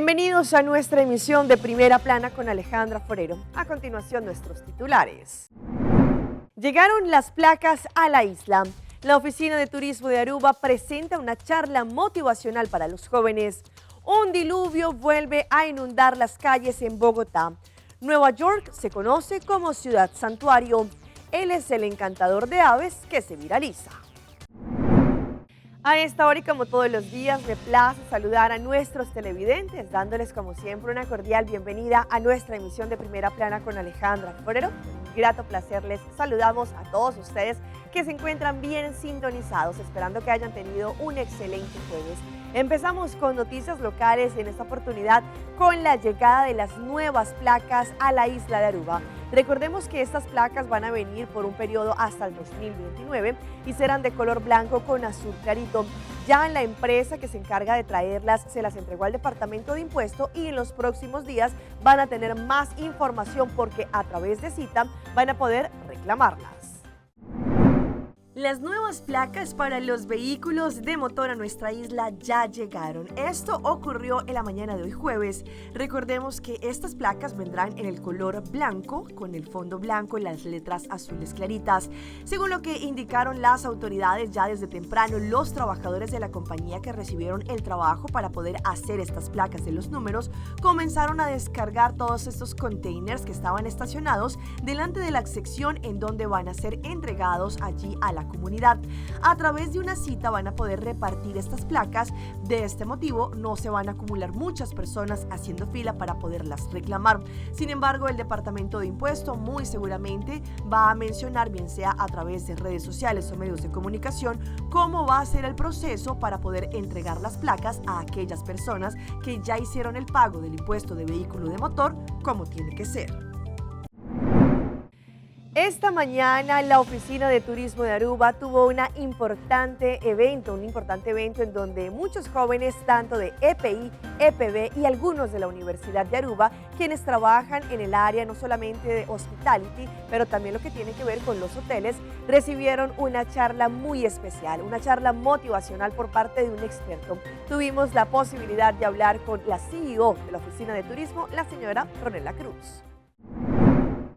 Bienvenidos a nuestra emisión de Primera Plana con Alejandra Forero. A continuación, nuestros titulares. Llegaron las placas a la isla. La Oficina de Turismo de Aruba presenta una charla motivacional para los jóvenes. Un diluvio vuelve a inundar las calles en Bogotá. Nueva York se conoce como Ciudad Santuario. Él es el encantador de aves que se viraliza. A esta hora y como todos los días, me place saludar a nuestros televidentes, dándoles como siempre una cordial bienvenida a nuestra emisión de Primera Plana con Alejandra Forero. Grato placer, les saludamos a todos ustedes que se encuentran bien sintonizados, esperando que hayan tenido un excelente jueves. Empezamos con noticias locales, en esta oportunidad con la llegada de las nuevas placas a la isla de Aruba. Recordemos que estas placas van a venir por un periodo hasta el 2029 y serán de color blanco con azul clarito. Ya en la empresa que se encarga de traerlas se las entregó al Departamento de Impuesto y en los próximos días van a tener más información porque a través de cita van a poder reclamarlas. Las nuevas placas para los vehículos de motor a nuestra isla ya llegaron. Esto ocurrió en la mañana de hoy jueves. Recordemos que estas placas vendrán en el color blanco, con el fondo blanco y las letras azules claritas. Según lo que indicaron las autoridades ya desde temprano, los trabajadores de la compañía que recibieron el trabajo para poder hacer estas placas de los números comenzaron a descargar todos estos containers que estaban estacionados delante de la sección en donde van a ser entregados allí a la comunidad. A través de una cita van a poder repartir estas placas. De este motivo no se van a acumular muchas personas haciendo fila para poderlas reclamar. Sin embargo, el Departamento de Impuesto muy seguramente va a mencionar, bien sea a través de redes sociales o medios de comunicación, cómo va a ser el proceso para poder entregar las placas a aquellas personas que ya hicieron el pago del impuesto de vehículo de motor como tiene que ser. Esta mañana la Oficina de Turismo de Aruba tuvo un importante evento en donde muchos jóvenes, tanto de EPI, EPB y algunos de la Universidad de Aruba, quienes trabajan en el área no solamente de hospitality, pero también lo que tiene que ver con los hoteles, recibieron una charla muy especial, una charla motivacional por parte de un experto. Tuvimos la posibilidad de hablar con la CEO de la Oficina de Turismo, la señora Ronela Cruz.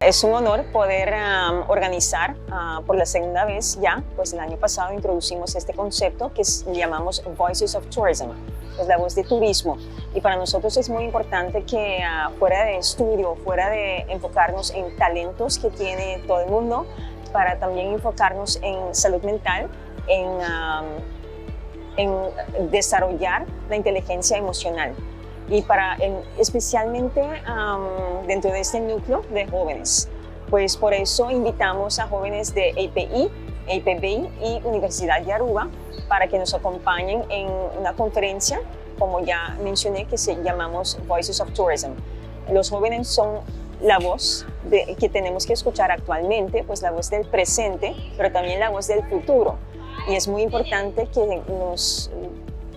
Es un honor poder organizar por la segunda vez ya, pues el año pasado introducimos este concepto que llamamos Voices of Tourism, pues la voz de turismo. Y para nosotros es muy importante que fuera de estudio, fuera de enfocarnos en talentos que tiene todo el mundo, para también enfocarnos en salud mental, en desarrollar la inteligencia emocional. Y especialmente dentro de este núcleo de jóvenes. Pues por eso invitamos a jóvenes de API, APB y Universidad de Aruba para que nos acompañen en una conferencia, como ya mencioné, que llamamos Voices of Tourism. Los jóvenes son la voz que tenemos que escuchar actualmente, pues la voz del presente, pero también la voz del futuro. Y es muy importante que nos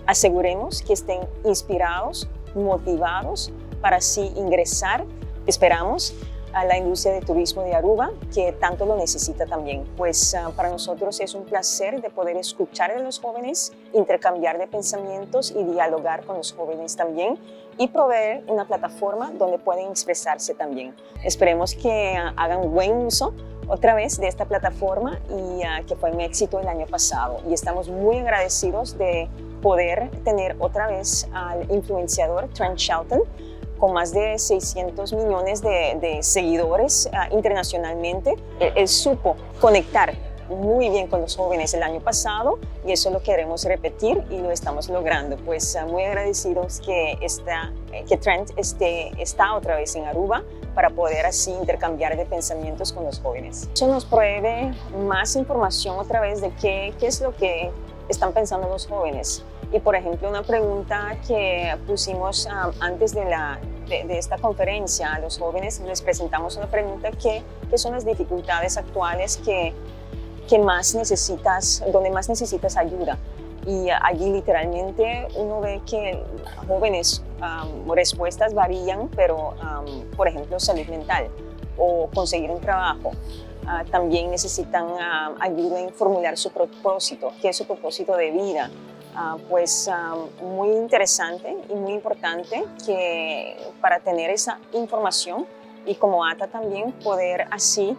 aseguremos que estén inspirados, motivados para así ingresar, esperamos, a la industria de turismo de Aruba, que tanto lo necesita también. Pues para nosotros es un placer de poder escuchar a los jóvenes, intercambiar de pensamientos y dialogar con los jóvenes también y proveer una plataforma donde pueden expresarse también. Esperemos que hagan buen uso otra vez de esta plataforma y que fue un éxito el año pasado. Y estamos muy agradecidos de poder tener otra vez al influenciador Trent Shelton, con más de 600 millones de seguidores internacionalmente. Él supo conectar muy bien con los jóvenes el año pasado y eso lo queremos repetir y lo estamos logrando. Pues muy agradecidos que Trent está otra vez en Aruba para poder así intercambiar de pensamientos con los jóvenes. Eso nos provee más información otra vez de qué es lo que están pensando los jóvenes. Y por ejemplo, una pregunta que pusimos antes de esta conferencia a los jóvenes, les presentamos una pregunta que son las dificultades actuales donde más necesitas ayuda. Y allí literalmente uno ve que jóvenes, respuestas varían, pero por ejemplo salud mental o conseguir un trabajo. También necesitan ayuda en formular su propósito, qué es su propósito de vida. muy interesante y muy importante que para tener esa información y como ATA también poder así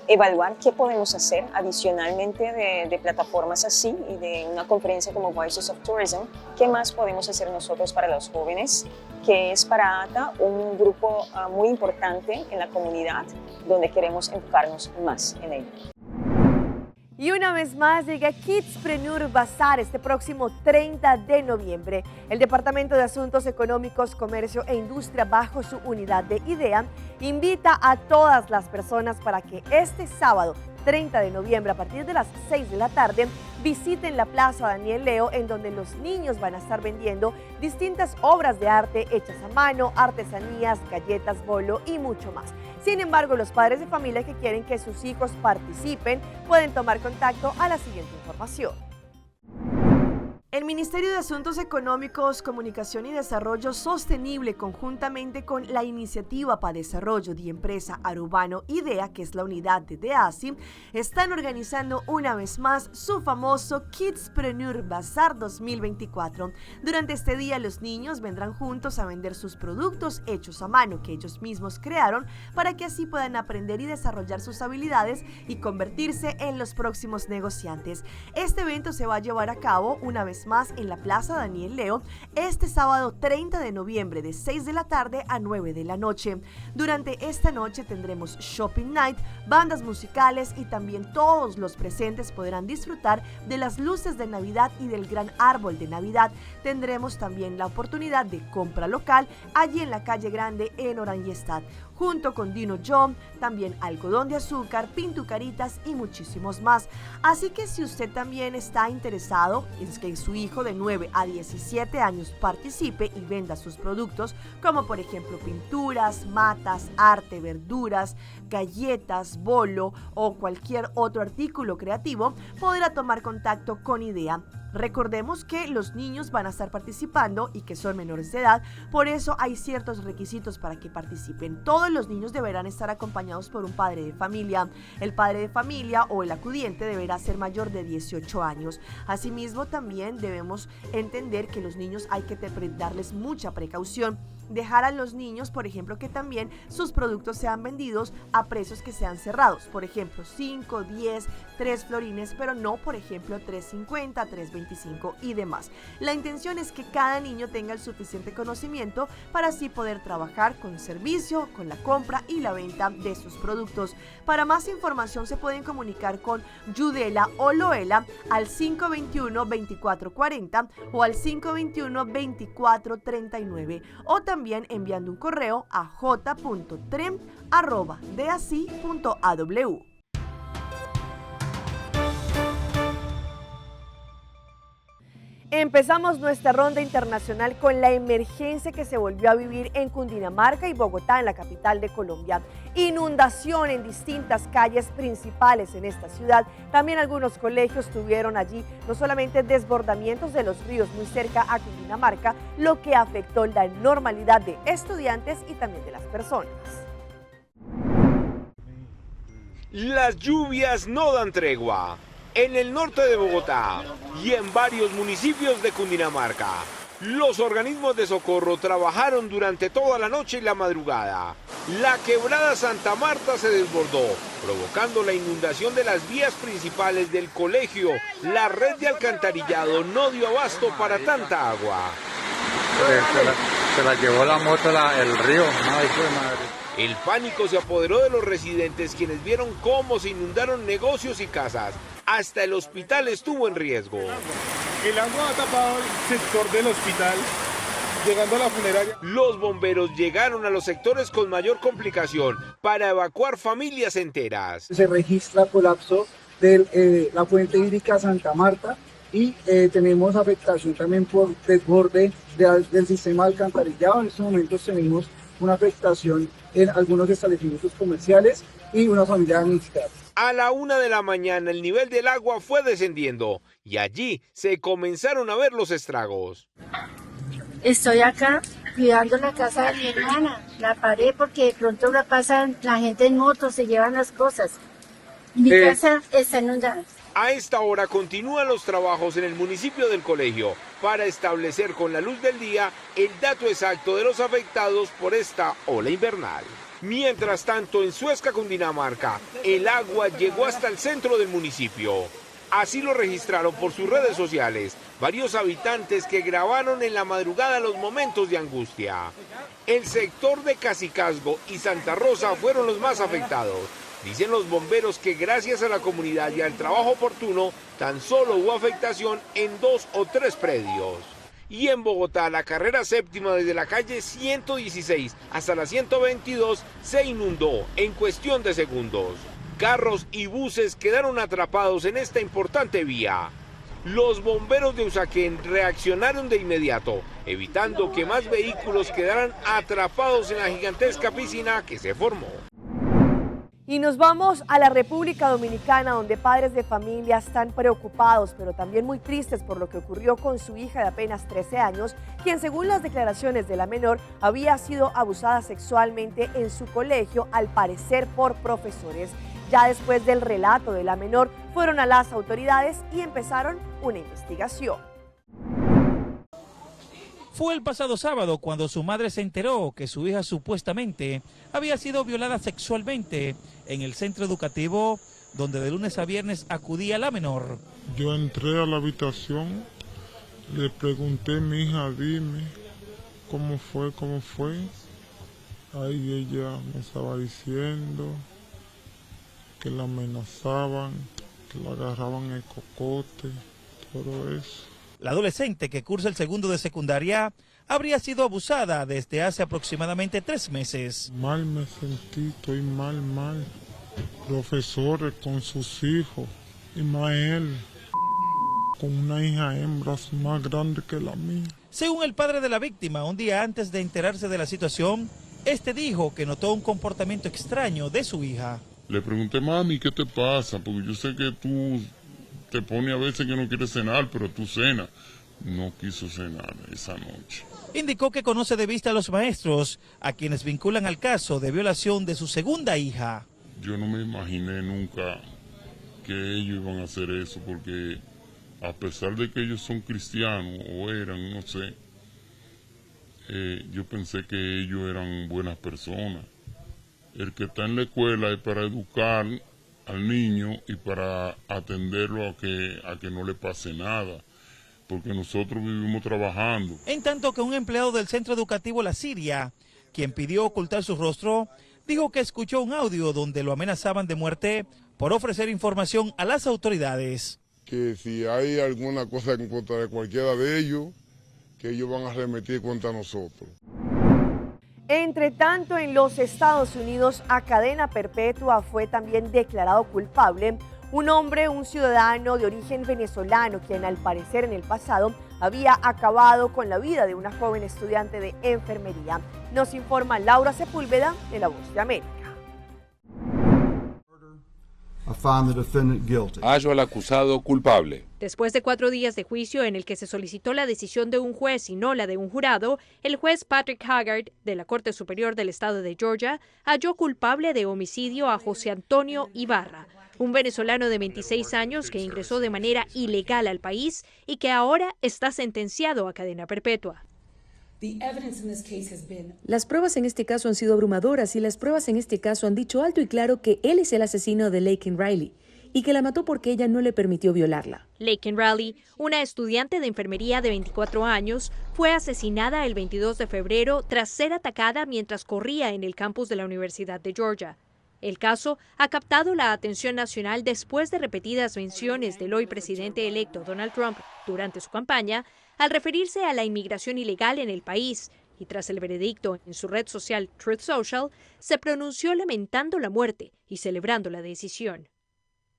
evaluar qué podemos hacer adicionalmente de plataformas así y de una conferencia como Voices of Tourism, qué más podemos hacer nosotros para los jóvenes, que es para ATA un grupo muy importante en la comunidad donde queremos enfocarnos más en ello. Y una vez más llega Kidspreneur Bazaar este próximo 30 de noviembre. El Departamento de Asuntos Económicos, Comercio e Industria, bajo su unidad de IDEA, invita a todas las personas para que este sábado 30 de noviembre a partir de las 6 de la tarde visiten la Plaza Daniel Leo, en donde los niños van a estar vendiendo distintas obras de arte hechas a mano, artesanías, galletas, bolo y mucho más. Sin embargo, los padres de familia que quieren que sus hijos participen pueden tomar contacto a la siguiente información. El Ministerio de Asuntos Económicos, Comunicación y Desarrollo Sostenible, conjuntamente con la Iniciativa para Desarrollo de Empresa Arubano IDEA, que es la unidad de DEASI, están organizando una vez más su famoso Kidspreneur Bazaar 2024. Durante este día, los niños vendrán juntos a vender sus productos hechos a mano que ellos mismos crearon para que así puedan aprender y desarrollar sus habilidades y convertirse en los próximos negociantes. Este evento se va a llevar a cabo una vez más en la Plaza Daniel Leo este sábado 30 de noviembre de 6 de la tarde a 9 de la noche. Durante esta noche tendremos Shopping Night, bandas musicales y también todos los presentes podrán disfrutar de las luces de Navidad y del gran árbol de Navidad. Tendremos también la oportunidad de compra local allí en la calle Grande en Oranjestad, junto con Dino John, también algodón de azúcar, pintucaritas y muchísimos más. Así que si usted también está interesado en que su hijo de 9 a 17 años participe y venda sus productos, como por ejemplo pinturas, matas, arte, verduras, galletas, bolo o cualquier otro artículo creativo, podrá tomar contacto con IDEA. Recordemos que los niños van a estar participando y que son menores de edad, por eso hay ciertos requisitos para que participen. Todos los niños deberán estar acompañados por un padre de familia. El padre de familia o el acudiente deberá ser mayor de 18 años. Asimismo, también debemos entender que los niños hay que darles mucha precaución. Dejar a los niños, por ejemplo, que también sus productos sean vendidos a precios que sean cerrados. Por ejemplo, 5, 10, 3 florines, pero no, por ejemplo, 3.50, 3.25 y demás. La intención es que cada niño tenga el suficiente conocimiento para así poder trabajar con servicio, con la compra y la venta de sus productos. Para más información se pueden comunicar con Yudela o Loela al 521-2440 o al 521-2439 o también enviando un correo a j.trem@deasi.aw. Empezamos nuestra ronda internacional con la emergencia que se volvió a vivir en Cundinamarca y Bogotá, en la capital de Colombia. Inundación en distintas calles principales en esta ciudad. También algunos colegios tuvieron allí no solamente desbordamientos de los ríos muy cerca a Cundinamarca, lo que afectó la normalidad de estudiantes y también de las personas. Las lluvias no dan tregua. En el norte de Bogotá y en varios municipios de Cundinamarca, los organismos de socorro trabajaron durante toda la noche y la madrugada. La quebrada Santa Marta se desbordó, provocando la inundación de las vías principales del colegio. La red de alcantarillado no dio abasto para tanta agua. Se la llevó la moto el río. Ay, qué madre. El pánico se apoderó de los residentes, quienes vieron cómo se inundaron negocios y casas. Hasta el hospital estuvo en riesgo. El agua ha tapado el sector del hospital, llegando a la funeraria. Los bomberos llegaron a los sectores con mayor complicación para evacuar familias enteras. Se registra colapso de la fuente hídrica Santa Marta y tenemos afectación también por desborde del sistema de alcantarillado. En estos momentos tenemos una afectación en algunos establecimientos comerciales y una familia administrativa. A la 1 de la mañana el nivel del agua fue descendiendo y allí se comenzaron a ver los estragos. Estoy acá cuidando la casa de mi hermana, la paré porque de pronto la pasan la gente en moto, se llevan las cosas. Mi casa está inundada. A esta hora continúan los trabajos en el municipio del colegio para establecer con la luz del día el dato exacto de los afectados por esta ola invernal. Mientras tanto, en Suezca, Cundinamarca, el agua llegó hasta el centro del municipio. Así lo registraron por sus redes sociales varios habitantes que grabaron en la madrugada los momentos de angustia. El sector de Cacicazgo y Santa Rosa fueron los más afectados. Dicen los bomberos que gracias a la comunidad y al trabajo oportuno, tan solo hubo afectación en 2 o 3 predios. Y en Bogotá, la carrera séptima desde la calle 116 hasta la 122 se inundó en cuestión de segundos. Carros y buses quedaron atrapados en esta importante vía. Los bomberos de Usaquén reaccionaron de inmediato, evitando que más vehículos quedaran atrapados en la gigantesca piscina que se formó. Y nos vamos a la República Dominicana, donde padres de familia están preocupados, pero también muy tristes por lo que ocurrió con su hija de apenas 13 años, quien según las declaraciones de la menor había sido abusada sexualmente en su colegio, al parecer por profesores. Ya después del relato de la menor, fueron a las autoridades y empezaron una investigación. Fue el pasado sábado cuando su madre se enteró que su hija supuestamente había sido violada sexualmente en el centro educativo donde de lunes a viernes acudía la menor. Yo entré a la habitación, le pregunté a mi hija, dime, ¿cómo fue? Ahí ella me estaba diciendo que la amenazaban, que la agarraban el cocote, todo eso. La adolescente, que cursa el segundo de secundaria, habría sido abusada desde hace aproximadamente 3 meses. Mal me sentí, estoy mal. Profesores con sus hijos, y más él, con una hija hembra más grande que la mía. Según el padre de la víctima, un día antes de enterarse de la situación, este dijo que notó un comportamiento extraño de su hija. Le pregunté, mami, ¿qué te pasa? Porque yo sé que tú te pones a veces que no quieres cenar, pero tú cenas. No quiso cenar esa noche. Indicó que conoce de vista a los maestros, a quienes vinculan al caso de violación de su segunda hija. Yo no me imaginé nunca que ellos iban a hacer eso, porque a pesar de que ellos son cristianos, o eran, no sé, yo pensé que ellos eran buenas personas. El que está en la escuela es para educar al niño y para atenderlo a que no le pase nada, porque nosotros vivimos trabajando. En tanto que un empleado del centro educativo La Siria, quien pidió ocultar su rostro, dijo que escuchó un audio donde lo amenazaban de muerte por ofrecer información a las autoridades. Que si hay alguna cosa en contra de cualquiera de ellos, que ellos van a remitir contra nosotros. Entre tanto, en los Estados Unidos, a cadena perpetua fue también declarado culpable un hombre, un ciudadano de origen venezolano, quien al parecer en el pasado había acabado con la vida de una joven estudiante de enfermería. Nos informa Laura Sepúlveda de La Voz de América. Hallo al acusado culpable. Después de 4 días de juicio en el que se solicitó la decisión de un juez y no la de un jurado, el juez Patrick Haggard, de la Corte Superior del Estado de Georgia, halló culpable de homicidio a José Antonio Ibarra, un venezolano de 26 años que ingresó de manera ilegal al país y que ahora está sentenciado a cadena perpetua. Las pruebas en este caso han sido abrumadoras y las pruebas en este caso han dicho alto y claro que él es el asesino de Laken Riley y que la mató porque ella no le permitió violarla. Laken Riley, una estudiante de enfermería de 24 años, fue asesinada el 22 de febrero tras ser atacada mientras corría en el campus de la Universidad de Georgia. El caso ha captado la atención nacional después de repetidas menciones del hoy presidente electo Donald Trump durante su campaña al referirse a la inmigración ilegal en el país, y tras el veredicto en su red social Truth Social, se pronunció lamentando la muerte y celebrando la decisión.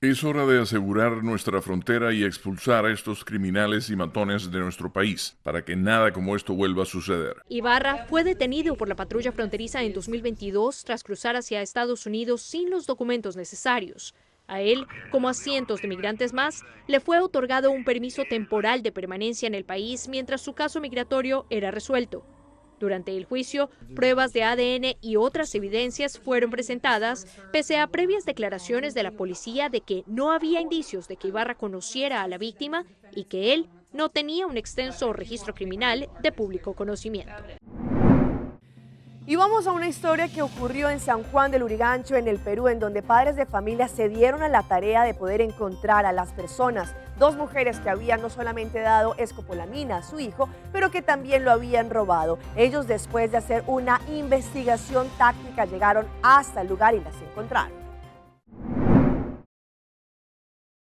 Es hora de asegurar nuestra frontera y expulsar a estos criminales y matones de nuestro país, para que nada como esto vuelva a suceder. Ibarra fue detenido por la patrulla fronteriza en 2022 tras cruzar hacia Estados Unidos sin los documentos necesarios. A él, como a cientos de migrantes más, le fue otorgado un permiso temporal de permanencia en el país mientras su caso migratorio era resuelto. Durante el juicio, pruebas de ADN y otras evidencias fueron presentadas, pese a previas declaraciones de la policía de que no había indicios de que Ibarra conociera a la víctima y que él no tenía un extenso registro criminal de público conocimiento. Y vamos a una historia que ocurrió en San Juan del Lurigancho, en el Perú, en donde padres de familia se dieron a la tarea de poder encontrar a las personas, dos mujeres que habían no solamente dado escopolamina a su hijo, pero que también lo habían robado. Ellos, después de hacer una investigación táctica, llegaron hasta el lugar y las encontraron.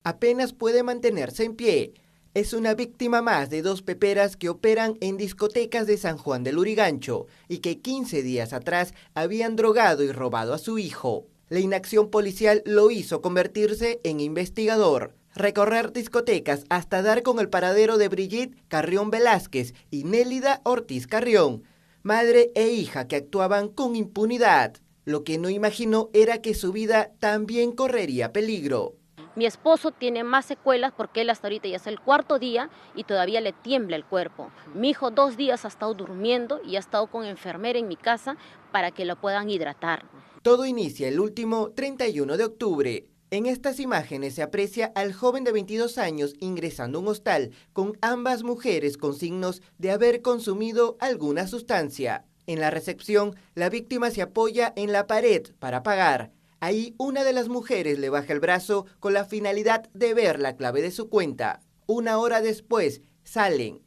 Apenas puede mantenerse en pie. Es una víctima más de dos peperas que operan en discotecas de San Juan del Lurigancho y que 15 días atrás habían drogado y robado a su hijo. La inacción policial lo hizo convertirse en investigador, recorrer discotecas hasta dar con el paradero de Brigitte Carrión Velázquez y Nélida Ortiz Carrión, madre e hija que actuaban con impunidad. Lo que no imaginó era que su vida también correría peligro. Mi esposo tiene más secuelas porque él hasta ahorita ya es el 4.º día y todavía le tiembla el cuerpo. Mi hijo 2 días ha estado durmiendo y ha estado con enfermera en mi casa para que lo puedan hidratar. Todo inicia el último 31 de octubre. En estas imágenes se aprecia al joven de 22 años ingresando a un hostal con ambas mujeres con signos de haber consumido alguna sustancia. En la recepción, la víctima se apoya en la pared para pagar. Ahí una de las mujeres le baja el brazo con la finalidad de ver la clave de su cuenta. 1 hora después, salen.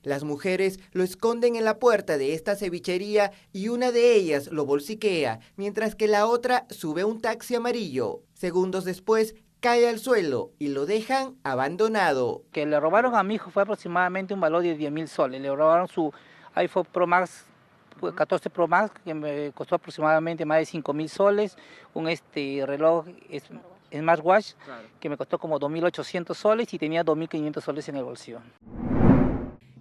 Las mujeres lo esconden en la puerta de esta cevichería y una de ellas lo bolsiquea, mientras que la otra sube a un taxi amarillo. Segundos después, cae al suelo y lo dejan abandonado. Que le robaron a mi hijo fue aproximadamente un valor de 10.000 soles. Le robaron su iPhone Pro Max 14 Pro Max, que me costó aproximadamente más de 5.000 soles, un reloj smartwatch que me costó como 2.800 soles y tenía 2.500 soles en el bolsillo.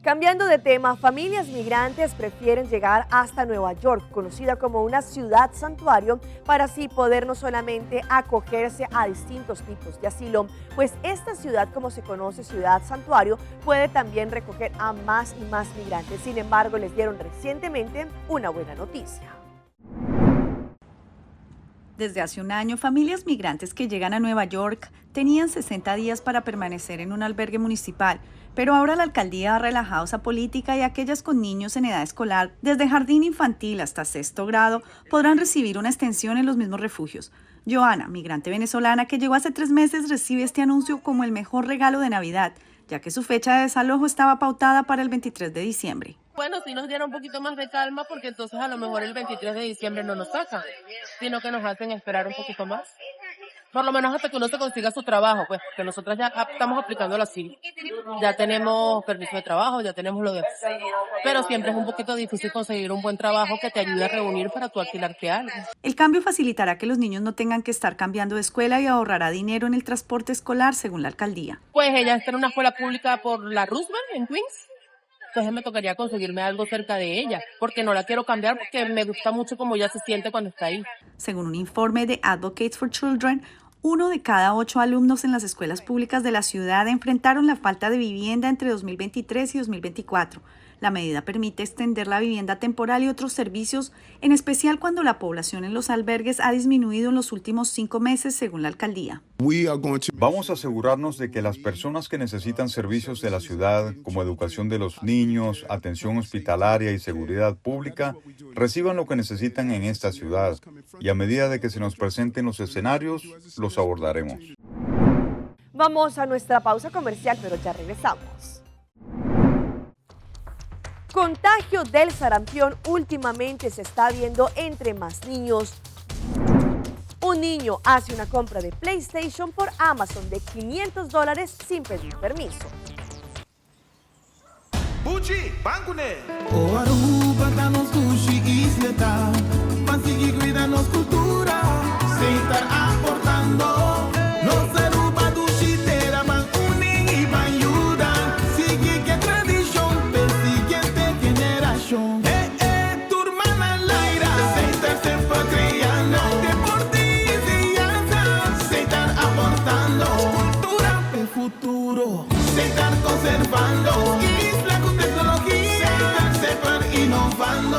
Cambiando de tema, familias migrantes prefieren llegar hasta Nueva York, conocida como una ciudad santuario, para así poder no solamente acogerse a distintos tipos de asilo, pues esta ciudad, como se conoce ciudad santuario, puede también recoger a más y más migrantes. Sin embargo, les dieron recientemente una buena noticia. Desde hace un año, familias migrantes que llegan a Nueva York tenían 60 días para permanecer en un albergue municipal, pero ahora la alcaldía ha relajado esa política y aquellas con niños en edad escolar, desde jardín infantil hasta 6º grado, podrán recibir una extensión en los mismos refugios. Joana, migrante venezolana que llegó hace 3 meses, recibe este anuncio como el mejor regalo de Navidad, ya que su fecha de desalojo estaba pautada para el 23 de diciembre. Bueno, sí nos dieron un poquito más de calma porque entonces a lo mejor el 23 de diciembre no nos sacan, sino que nos hacen esperar un poquito más. Por lo menos hasta que uno se consiga su trabajo, pues, porque nosotras ya estamos aplicando el asilo. Ya tenemos permiso de trabajo, ya tenemos lo de... Pero siempre es un poquito difícil conseguir un buen trabajo que te ayude a reunir para tú alquilarte algo. El cambio facilitará que los niños no tengan que estar cambiando de escuela y ahorrará dinero en el transporte escolar, según la alcaldía. Pues ella está en una escuela pública por la Roosevelt, en Queens. Entonces me tocaría conseguirme algo cerca de ella, porque no la quiero cambiar porque me gusta mucho cómo ella se siente cuando está ahí. Según un informe de Advocates for Children, 1 de cada 8 alumnos en las escuelas públicas de la ciudad enfrentaron la falta de vivienda entre 2023 y 2024. La medida permite extender la vivienda temporal y otros servicios, en especial cuando la población en los albergues ha disminuido en los últimos 5 meses, según la alcaldía. Vamos a asegurarnos de que las personas que necesitan servicios de la ciudad, como educación de los niños, atención hospitalaria y seguridad pública, reciban lo que necesitan en esta ciudad. Y a medida de que se nos presenten los escenarios, los abordaremos. Vamos a nuestra pausa comercial, pero ya regresamos. Contagio del sarampión últimamente se está viendo entre más niños. Un niño hace una compra de PlayStation por Amazon de $500 sin pedir permiso. Buchi, Bancune. O Aruba, danos sushi isleta. Pansigi, cuidanos cultura. Se estar aportando. Los Aruba, dushi, tera, man, unen y van ayudan. Sigue que tradición, per siguiente generación. Tu hermana Laira. Se estar siempre creando. Futuro, se están conservando, isla con tecnología, se van innovando.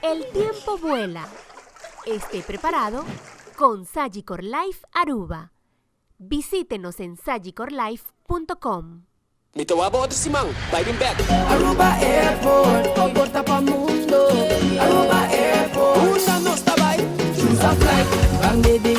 El tiempo vuela. Esté preparado con Sagicor Life Aruba. Visítenos en sagicorlife.com. Aruba Airport, comporta pa' mundo. Aruba Airport, una no está by. Choose a flight, carne de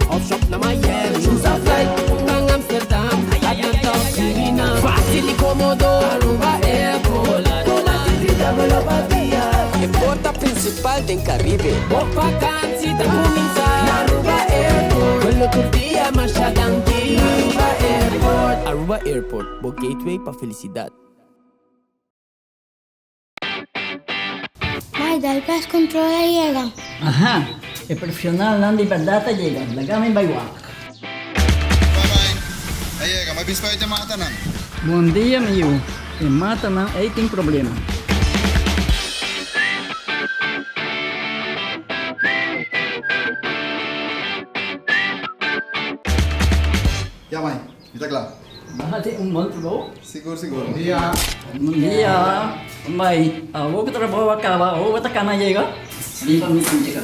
off-shop na Miami. Choose a flight, hanggang Amsterdam, Atlanta, China. Fácil y cómodo, Aruba Airport. Con la actividad de la batía. El porta principal del Caribe. Walk vacancy, te comienza. Aruba Airport, con lo curtía, masyadangki. Aruba Airport. Aruba Airport, o gateway pa felicidad. Maida, el pez controla llega. Ajá, el profesional Nandi Perdata llega. La gama Baywak. Ay, may bispa ito mata na. Buen día, amigo. En mata na, ahí tem problema. Ya, May. Kita claro. Bájate un monte, ¿no? Seguro. Buen día. Buen día. May, ako que trabajo acaba, o bata kana llega. Di pa meeting llega.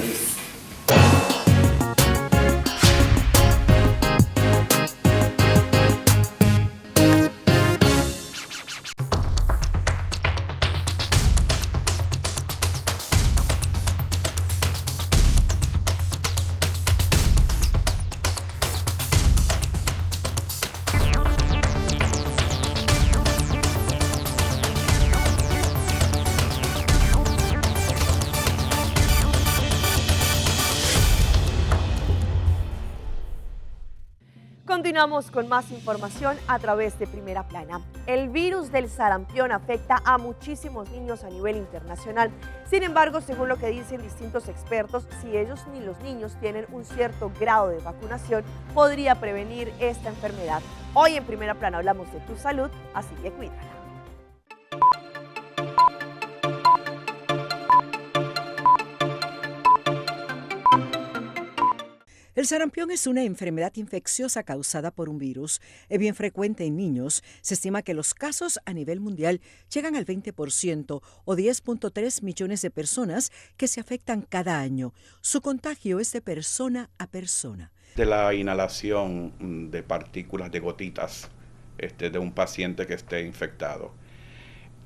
Continuamos con más información a través de Primera Plana. El virus del sarampión afecta a muchísimos niños a nivel internacional. Sin embargo, según lo que dicen distintos expertos, si ellos ni los niños tienen un cierto grado de vacunación, podría prevenir esta enfermedad. Hoy en Primera Plana hablamos de tu salud, así que cuídala. El sarampión es una enfermedad infecciosa causada por un virus. Es bien frecuente en niños. Se estima que los casos a nivel mundial llegan al 20% o 10.3 millones de personas que se afectan cada año. Su contagio es de persona a persona. De la inhalación de partículas de gotitas de un paciente que esté infectado.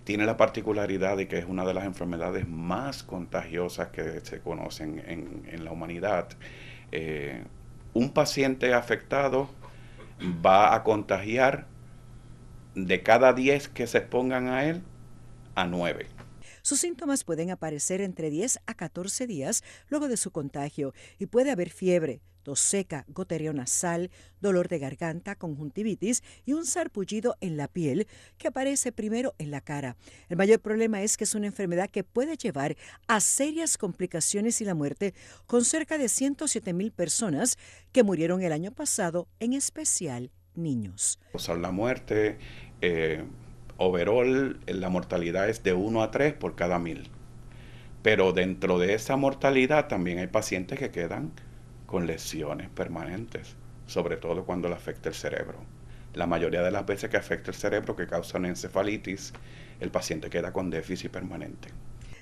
Tiene la particularidad de que es una de las enfermedades más contagiosas que se conocen en la humanidad. Un paciente afectado va a contagiar de cada 10 que se expongan a él, a 9. Sus síntomas pueden aparecer entre 10 a 14 días luego de su contagio y puede haber fiebre, tos seca, goteo nasal, dolor de garganta, conjuntivitis y un sarpullido en la piel que aparece primero en la cara. El mayor problema es que es una enfermedad que puede llevar a serias complicaciones y la muerte, con cerca de 107,000 personas que murieron el año pasado, en especial niños. La muerte, overall, la mortalidad es de 1 a 3 por cada 1,000. Pero dentro de esa mortalidad también hay pacientes que quedan con lesiones permanentes, sobre todo cuando le afecta el cerebro. La mayoría de las veces que afecta el cerebro, que causa una encefalitis, el paciente queda con déficit permanente.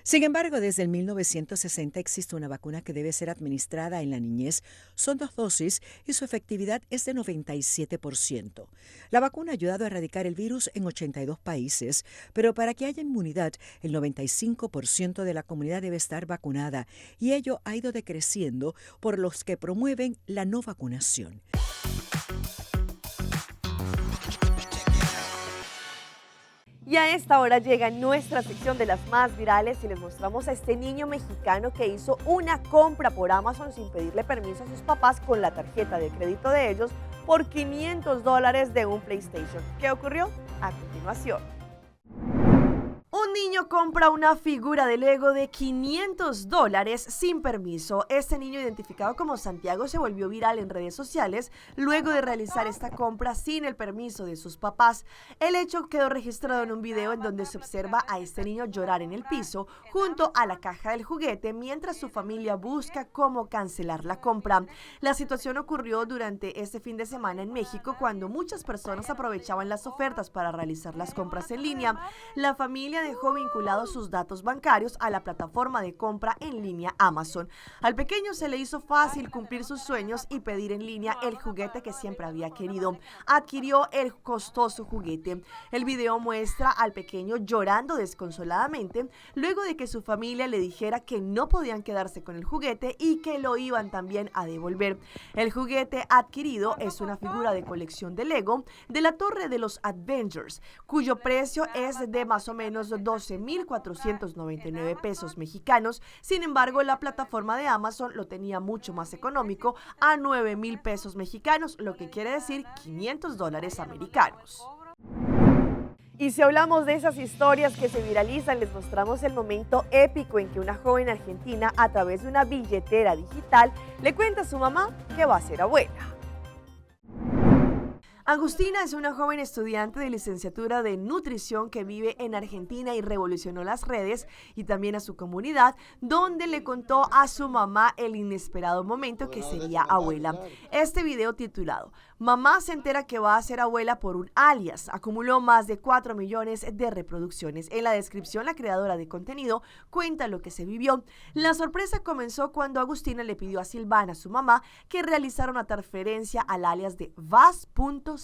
Sin embargo, desde el 1960 existe una vacuna que debe ser administrada en la niñez. Son 2 dosis y su efectividad es de 97%. La vacuna ha ayudado a erradicar el virus en 82 países, pero para que haya inmunidad, el 95% de la comunidad debe estar vacunada y ello ha ido decreciendo por los que promueven la no vacunación. Y a esta hora llega nuestra sección de las más virales y les mostramos a este niño mexicano que hizo una compra por Amazon sin pedirle permiso a sus papás con la tarjeta de crédito de ellos por $500 de un PlayStation. ¿Qué ocurrió? A continuación. Un niño compra una figura de Lego de $500 sin permiso. Este niño, identificado como Santiago, se volvió viral en redes sociales luego de realizar esta compra sin el permiso de sus papás. El hecho quedó registrado en un video en donde se observa a este niño llorar en el piso junto a la caja del juguete mientras su familia busca cómo cancelar la compra. La situación ocurrió durante este fin de semana en México, cuando muchas personas aprovechaban las ofertas para realizar las compras en línea. La familia dejó vinculado sus datos bancarios a la plataforma de compra en línea Amazon. Al pequeño se le hizo fácil cumplir sus sueños y pedir en línea el juguete que siempre había querido. Adquirió el costoso juguete. El video muestra al pequeño llorando desconsoladamente luego de que su familia le dijera que no podían quedarse con el juguete y que lo iban también a devolver. El juguete adquirido es una figura de colección de Lego de la Torre de los Avengers, cuyo precio es de más o menos 12,499 pesos mexicanos. Sin embargo, la plataforma de Amazon lo tenía mucho más económico, a 9,000 pesos mexicanos, lo que quiere decir $500 americanos. Y si hablamos de esas historias que se viralizan, les mostramos el momento épico en que una joven argentina, a través de una billetera digital, le cuenta a su mamá que va a ser abuela. Agustina es una joven estudiante de licenciatura de nutrición que vive en Argentina y revolucionó las redes y también a su comunidad, donde le contó a su mamá el inesperado momento que sería abuela. Este video titulado "Mamá se entera que va a ser abuela por un alias" acumuló más de 4 millones de reproducciones. En la descripción, la creadora de contenido cuenta lo que se vivió. La sorpresa comenzó cuando Agustina le pidió a Silvana, su mamá, que realizara una transferencia al alias de vas.ser.abuela.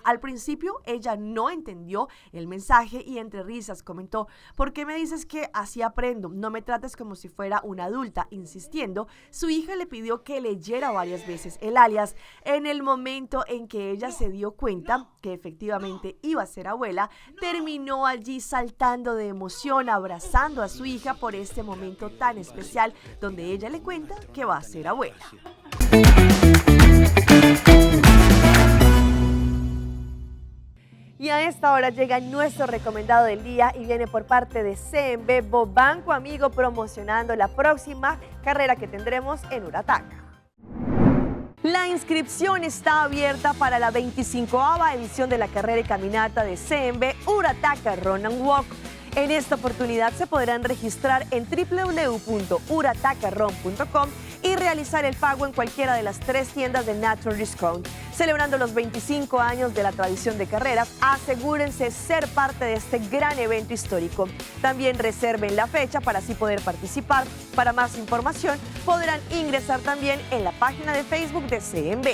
Al principio ella no entendió el mensaje y entre risas comentó: "¿Por qué me dices que así aprendo? No me trates como si fuera una adulta". Insistiendo, su hija le pidió que leyera varias veces el alias. En el momento en que ella se dio cuenta que efectivamente iba a ser abuela, terminó allí saltando de emoción, abrazando a su hija por este momento tan especial donde ella le cuenta que va a ser abuela. Y a esta hora llega nuestro recomendado del día y viene por parte de CMB Banco Amigo, promocionando la próxima carrera que tendremos en Urataca. La inscripción está abierta para la 25ª edición de la carrera y caminata de CMB Urataca Run and Walk. En esta oportunidad se podrán registrar en www.uratacarun.com y realizar el pago en cualquiera de las 3 tiendas de Natural Discount. Celebrando los 25 años de la tradición de carreras, asegúrense ser parte de este gran evento histórico. También reserven la fecha para así poder participar. Para más información podrán ingresar también en la página de Facebook de CMB.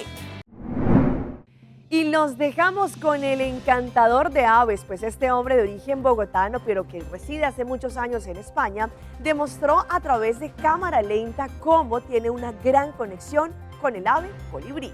Y los dejamos con el encantador de aves, pues este hombre de origen bogotano, pero que reside hace muchos años en España, demostró a través de cámara lenta cómo tiene una gran conexión con el ave colibrí.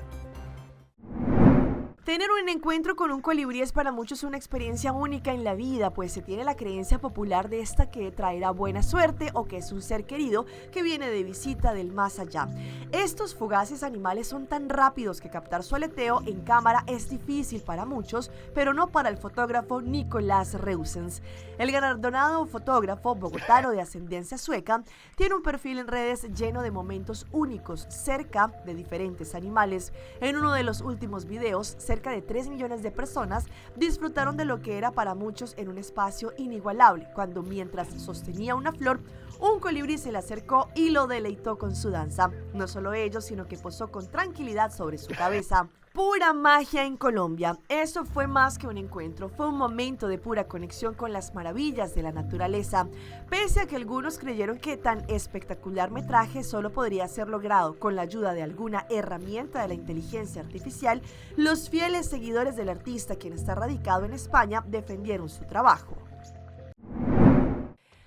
Tener un encuentro con un colibrí es para muchos una experiencia única en la vida, pues se tiene la creencia popular de esta que traerá buena suerte o que es un ser querido que viene de visita del más allá. Estos fugaces animales son tan rápidos que captar su aleteo en cámara es difícil para muchos, pero no para el fotógrafo Nicolás Reusens. El galardonado fotógrafo bogotano de ascendencia sueca tiene un perfil en redes lleno de momentos únicos cerca de diferentes animales. En uno de los últimos videos, cerca de 3 millones de personas disfrutaron de lo que era para muchos en un espacio inigualable, cuando mientras sostenía una flor, un colibrí se le acercó y lo deleitó con su danza. No solo ello, sino que posó con tranquilidad sobre su cabeza. Pura magia en Colombia. Eso fue más que un encuentro, fue un momento de pura conexión con las maravillas de la naturaleza. Pese a que algunos creyeron que tan espectacular metraje solo podría ser logrado con la ayuda de alguna herramienta de la inteligencia artificial, los fieles seguidores del artista, quien está radicado en España, defendieron su trabajo.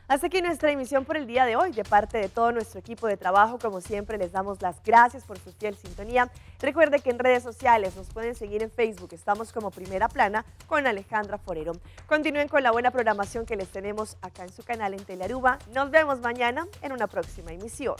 Hasta aquí nuestra emisión por el día de hoy. De parte de todo nuestro equipo de trabajo, como siempre, les damos las gracias por su fiel sintonía. Recuerde que en redes sociales nos pueden seguir en Facebook. Estamos como Primera Plana con Alejandra Forero. Continúen con la buena programación que les tenemos acá en su canal en Telearuba. Nos vemos mañana en una próxima emisión.